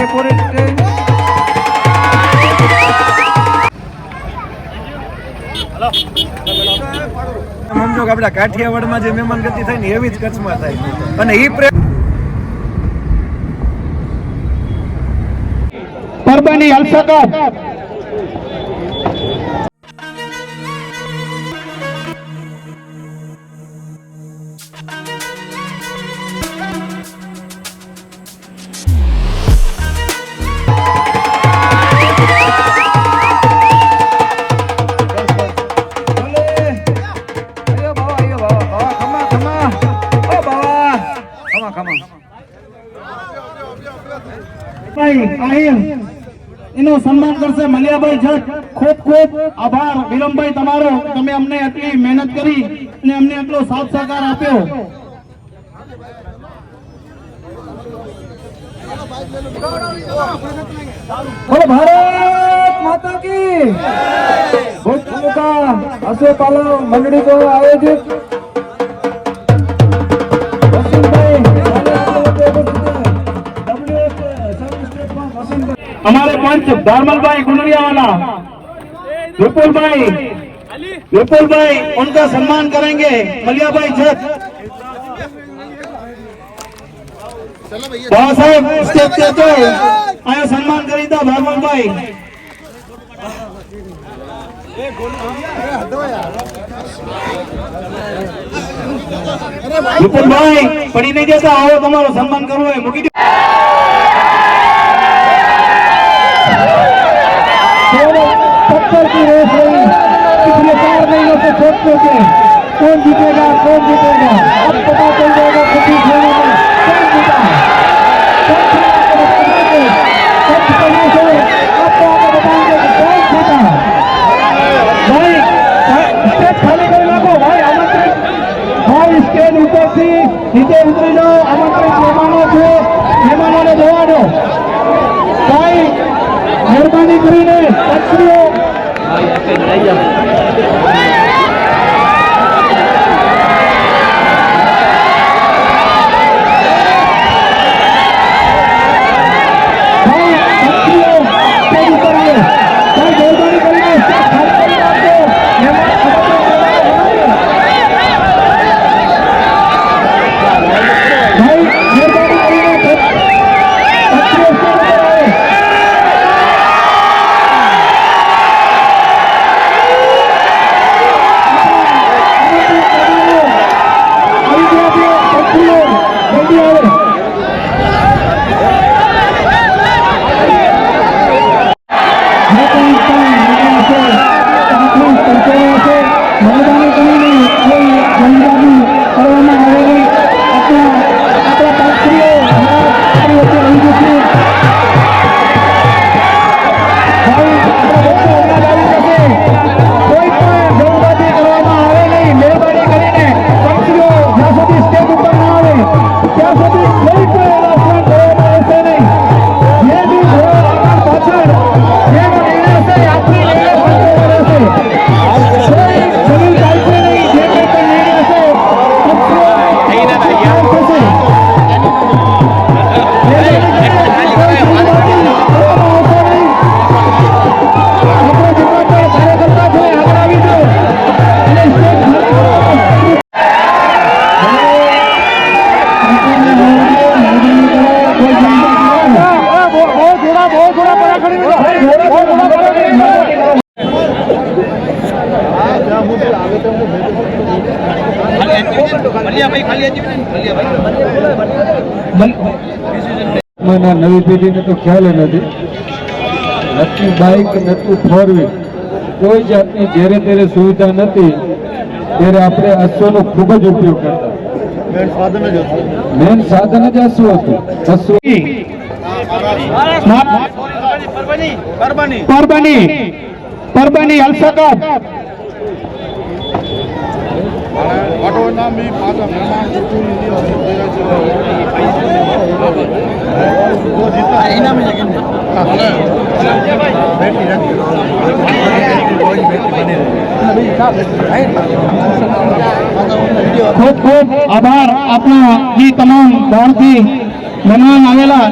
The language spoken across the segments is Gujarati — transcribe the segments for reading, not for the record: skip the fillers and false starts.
સમજો કે આપણા કાઠિયાવાડમાં જે મહેમાન ગતિ થાય ને એવી જ કચ્છમાં થાય અને ઈ પરબાની અલસકત એનો સન્માન કરશે મલિયાભાઈ જટ. ખૂબ ખૂબ આભાર વિરમભાઈ તમારો, તમે અમને આટલી મહેનત કરી અને અમને આટલો સાથ સહકાર આપ્યો. બોલો ભારત માતા કી. ભુજ તાલુકા અશોકપાલવ મંડળી को आयोजित हमारे पंच धारमल गुनरिया वाला विपुल भाई उनका सम्मान करेंगे. मलिया भाई जट बाबा साहेब स्टेप तो आया सम्मान करीदा धारमल भाई. विपुल भाई पड़ी नहीं देता, आओ तुम्हारा सम्मान करो है मुकी 70 की रेस हुई. पिछले 4 महीनों से सोचते थे कौन जीतेगा अब पता चल जाएगा किसी खेलों में कौन जीता. आपको आगे बताएंगे कि कौन जीता. भाई स्टेज खाली कर लागो भाई. आमंत्रित भाई स्टेज ऊपर थी नीचे उतरी जाओ. आमंत्रित મહેમાનો ને જોવા દો ભાઈ. મહેરબાની કરીને પક્ષીઓ નવી પેઢીને તો ખ્યાલ નથી. નતું બાઇક નતું 4 વ્હીલ, કોઈ જાતની જ્યારે ત્યારે સુવિધા નથી. ત્યારે આપણે અશ્વનો ખૂબ જ ઉપયોગ કરતા. મેન સાધન જ અશ્વ હતું. પરબાની અલસકત ખૂબ ખૂબ આભાર આપણા જે તમામ બહારથી મહેમાન આવેલા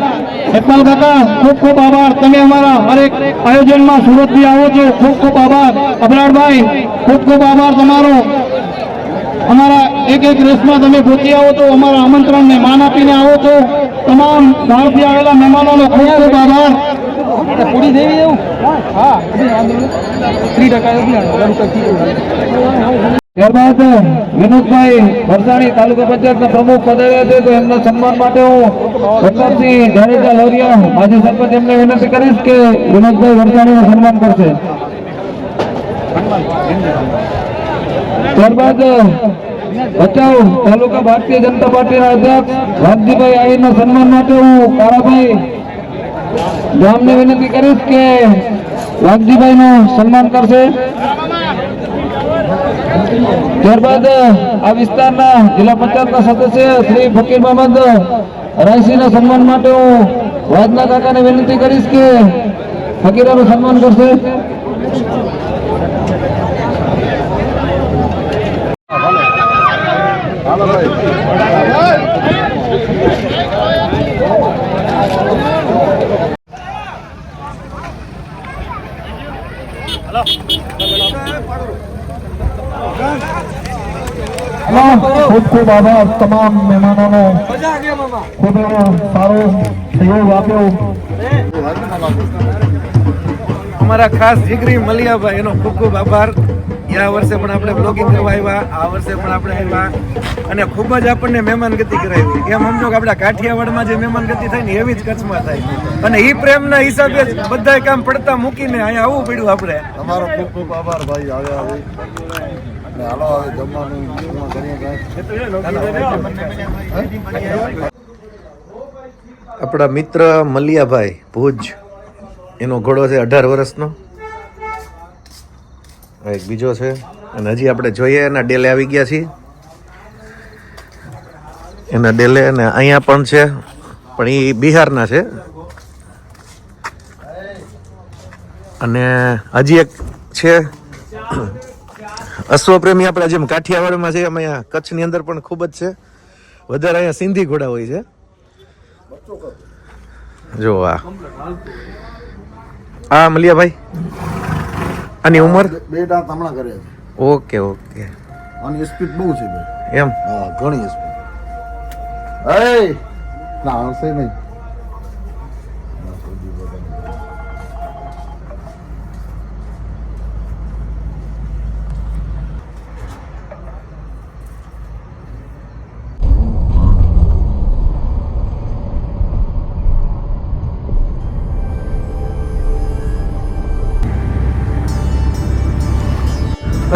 ઇકબાલ કાકા ખૂબ ખૂબ આભાર. તમે અમારા હરેક આયોજનમાં સુરતથી આવો છો, ખૂબ ખૂબ આભાર. અબરારભાઈ ખૂબ ખૂબ આભાર તમારો. અમારા એક એક રેસમાં તમે પહોંચી આવો છો, અમારા આમંત્રણને માન આપીને આવો છો. તમામ બહારથી આવેલા મહેમાનોનો ખૂબ ખૂબ આભાર. પૂરી દેવી દેવું હા 3% ત્યારબાદ વિનોદભાઈ વરસાણી તાલુકા પંચાયતના પ્રમુખ પધાર્યા છે, તો એમના સન્માન માટે હું પ્રતાપસિંહ જાડેજા લોરિયા માજી સરપંચ એમને વિનંતી કરીશ કે વિનોદભાઈ વરસાણીનું સન્માન કરશે. ત્યારબાદ ભચાઉ તાલુકા ભારતીય જનતા પાર્ટીના અધ્યક્ષ વાઘજીભાઈ આહિરના સન્માન માટે હું કાળાભાઈ ગામને વિનંતી કરીશ કે વાઘજીભાઈનું સન્માન કરશે. ત્યારબાદ આ વિસ્તારના જિલ્લા પંચાયતના સદસ્ય શ્રી ફકીર મહમદ રાયસીના સન્માન માટે હું વાદના કાકાને વિનંતી કરીશ કે ફકીરાનું સન્માન કરશે. ખૂબ ખૂબ આભાર તમામ મહેમાનોનો. ખૂબ એવો સારો સહયોગ આપ્યો. અમારા ખાસ જીગરી મલિયાભાઈ એનો ખૂબ ખૂબ આભાર. ગયા વર્ષે પણ આપણે બ્લોગિંગ કરવા આવ્યા, આ વર્ષે પણ આપણે આવ્યા અને ખૂબ જ આપણને મહેમાનગતિ કરાવી. એમ સમજો કે આપણા કાઠિયાવાડમાં જે મહેમાનગતિ થાય ને એવી જ કચ્છમાં થાય. અને એ પ્રેમના હિસાબે જ બધા કામ પડતા મૂકીને અહીંયા આવવું પડ્યું આપણે. તમારો ખૂબ ખૂબ આભાર ભાઈ. આવ્યા ને હાલો હવે જમવાનું આપણા મિત્ર મલિયાભાઈ ભુજ, એનો ઘોડો છે 18 વર્ષનો. એક બીજો છે અને હજી આપણે જોઈએ એના ડેલે આવી ગયા છીએ. એના ડેલે અને અહીંયા પણ છે, પણ એ બિહારના છે. અને હજી એક છે અશ્વપ્રેમી આપણા જેમ કાઠિયાવાડમાં છે, એમ અહીંયા કચ્છની અંદર પણ ખૂબ જ છે. વધારે અહીંયા સિંધી ઘોડા હોય છે. જો આ મલિયાભાઈ, આની ઉંમર 2 દાંત હમણાં કરે છે. Okay okay. આની સ્પીડ બહુ છે ભાઈ. એમ હા, ઘણી સ્પીડ. એ ના હશે નહીં.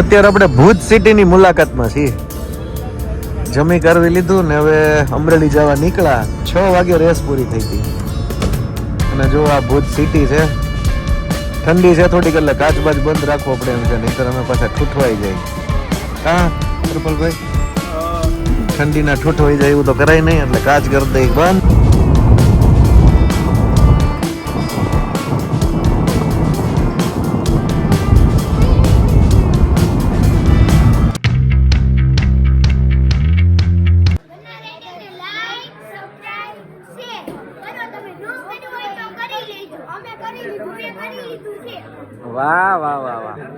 અત્યારે આપણે ભુજ સિટીની મુલાકાતમાં છીએ. જમી કરવી લીધું ને હવે અમરેલી જવા નીકળ્યા. 6 વાગે રેસ પૂરી થઈ ગઈ. અને જો આ ભુજ સિટી છે, ઠંડી છે થોડીક એટલે કાચબાજ બંધ રાખવો પડે એમ છે, નહીંતર અમે પાછા ઠૂઠવાઈ જાય. હા કૃપલભાઈ, ઠંડીના ઠૂઠવાઈ જાય એવું તો કરાય નહીં, એટલે કાચ કરી દઈ બંધ. વાહ વાહ વાહ વાહ.